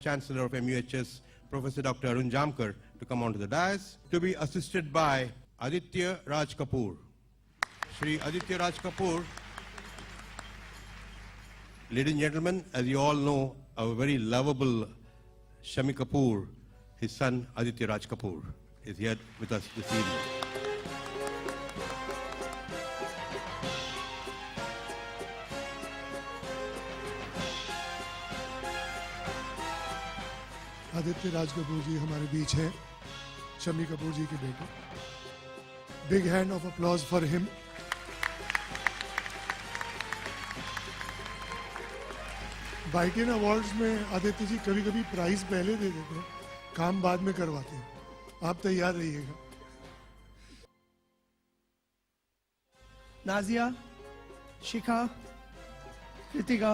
Chancellor of MUHS, Professor Dr. Arun Jamkar, to come onto the dais, to be assisted by Aditya Raj Kapoor. Shri Aditya Raj Kapoor. Ladies and gentlemen, as you all know, our very lovable Shami Kapoor, his son Aditya Raj Kapoor, is here with us this evening. Aditya Raj Kapoor जी हमारे बीच हैं, शमी कपूर जी के बेटे. Big hand of applause for him. बाइटिन awards में आदित्य जी कभी कभी prize पहले दे देते हैं, काम बाद में करवाते हैं. आप तैयार रहिएगा. Nazia, Shikha, Kritika,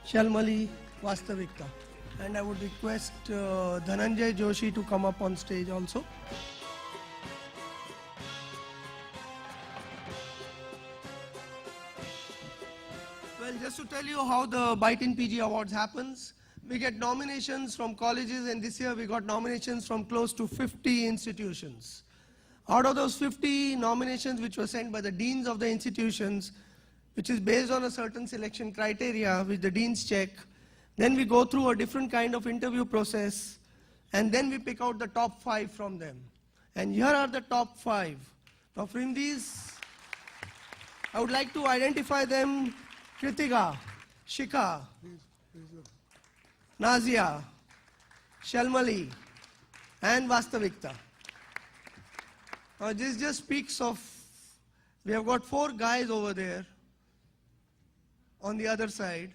Shalmali, Vastavikta. And I would request Dhananjay Joshi to come up on stage also. Well, just to tell you how the Byte PG Awards happens, we get nominations from colleges, and this year we got nominations from close to 50 institutions. Out of those 50 nominations which were sent by the deans of the institutions, which is based on a certain selection criteria which the deans check, then we go through a different kind of interview process, and then we pick out the top 5 from them. And here are the top 5. Now from these, I would like to identify them: Kritika, Shikha, Nazia, Shalmali, and Vastavikta. Now this just speaks of, we have got 4 guys over there on the other side,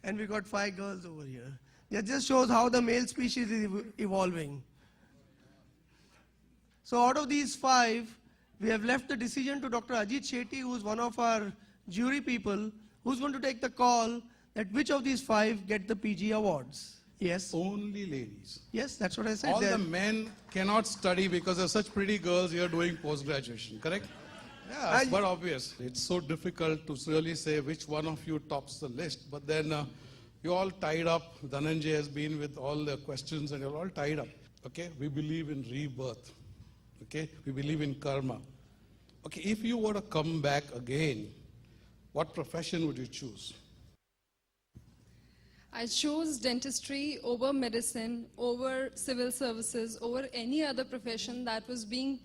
and we got 5 girls over here. That just shows how the male species is evolving. So out of these 5, we have left the decision to Dr. Ajit Shetty, who is one of our jury people, who's going to take the call that which of these 5 get the PG awards. Yes? Only ladies. Yes, that's what I said. All the men cannot study because there are such pretty girls here doing post-graduation, correct? Yeah, it's but obvious. It's so difficult to really say which one of you tops the list. But then you're all tied up. Dhananjay has been with all the questions and you're all tied up. Okay? We believe in rebirth. Okay? We believe in karma. Okay, if you were to come back again, what profession would you choose? I chose dentistry over medicine, over civil services, over any other profession that was being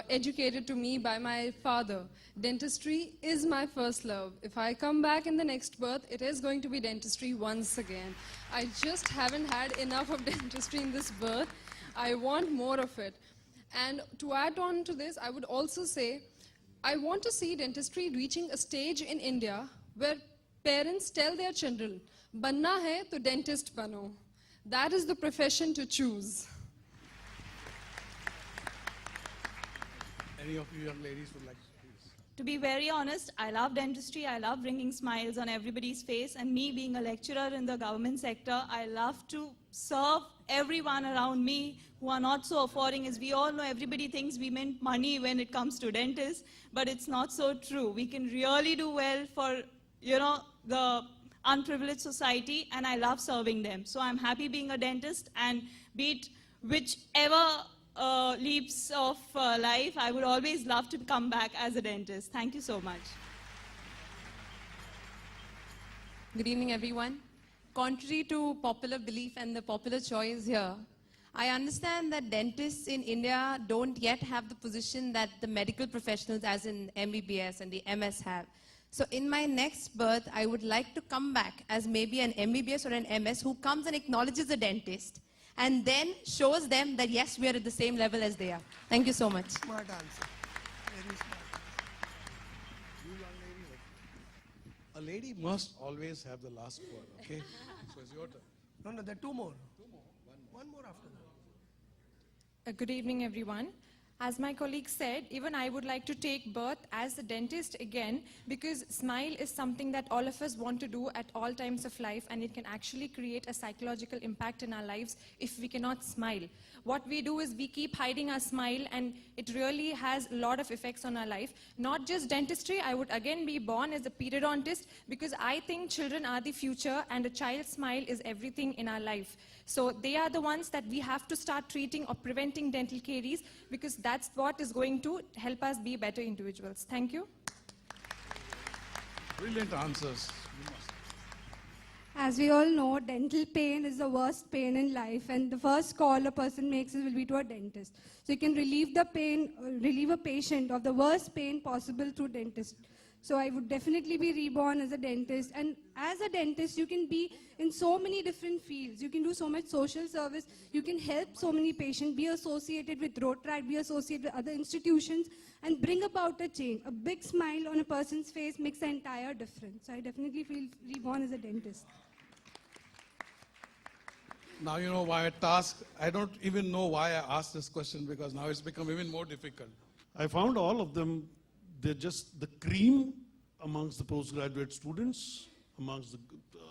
educated to me by my father. Dentistry is my first love. If I come back in the next birth, it is going to be dentistry once again. I just haven't had enough of dentistry in this birth. I want more of it. And to add on to this, I would also say, I want to see dentistry reaching a stage in India where parents tell their children, "Banna hai to dentist bano." That is the profession to choose. Any of you young ladies would like to please? To be very honest, I love dentistry. I love bringing smiles on everybody's face. And me being a lecturer in the government sector, I love to serve everyone around me who are not so affording. As we all know, everybody thinks we meant money when it comes to dentists, but it's not so true. We can really do well for, the unprivileged society, and I love serving them. So I'm happy being a dentist, and be it whichever leaps of life, I would always love to come back as a dentist. Thank you so much. Good evening, everyone. Contrary to popular belief and the popular choice here, I understand that dentists in India don't yet have the position that the medical professionals as in MBBS and the MS have. So in my next birth, I would like to come back as maybe an MBBS or an MS who comes and acknowledges the dentist and then shows them that yes, we are at the same level as they are. Thank you so much. Smart answer. Very smart. You young lady, a lady must always have the last word, okay? So it's your turn. No, there are 2 more. One more after that. Good evening, everyone. As my colleague said, even I would like to take birth as a dentist again, because smile is something that all of us want to do at all times of life, and it can actually create a psychological impact in our lives if we cannot smile. What we do is we keep hiding our smile, and it really has a lot of effects on our life. Not just dentistry, I would again be born as a periodontist, because I think children are the future and a child's smile is everything in our life. So they are the ones that we have to start treating or preventing dental caries, because that's what is going to help us be better individuals. Thank you. Brilliant answers. As we all know, dental pain is the worst pain in life, and the first call a person makes will be to a dentist. So you can relieve the pain, relieve a patient of the worst pain possible through dentist. So I would definitely be reborn as a dentist. And as a dentist, you can be in so many different fields. You can do so much social service. You can help so many patients, be associated with Rotaract, be associated with other institutions, and bring about a change. A big smile on a person's face makes the entire difference. So I definitely feel reborn as a dentist. Now you know why I don't even know why I asked this question, because now it's become even more difficult. I found all of them, they're just the cream amongst the postgraduate students.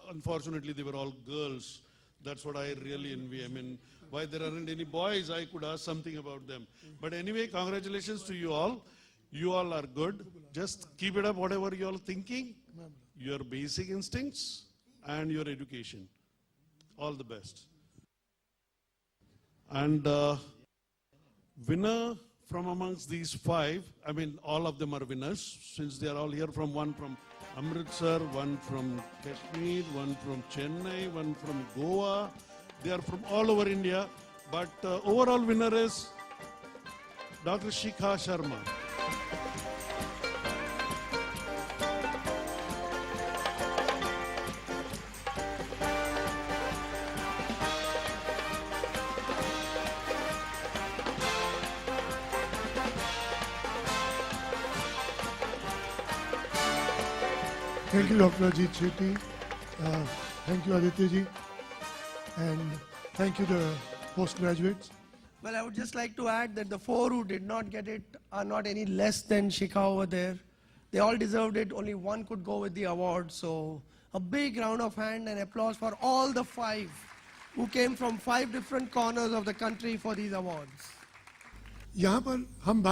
Unfortunately, they were all girls. That's what I really envy. I mean, why there aren't any boys, I could ask something about them. But anyway, congratulations to you all. You all are good. Just keep it up, whatever you all are thinking, your basic instincts and your education. All the best. And winner from amongst these five, I mean, all of them are winners, since they are all here, from one from Amritsar, one from Kashmir, one from Chennai, one from Goa. They are from all over India, but overall winner is Dr. Shikha Sharma. Thank you, Dr. Ajit Shetty. Thank you, Aditya ji. And thank you, the postgraduates. Well, I would just like to add that the four who did not get it are not any less than Shikha over there. They all deserved it. Only one could go with the award. So a big round of hand and applause for all the five who came from 5 different corners of the country for these awards. यहाँ पर हम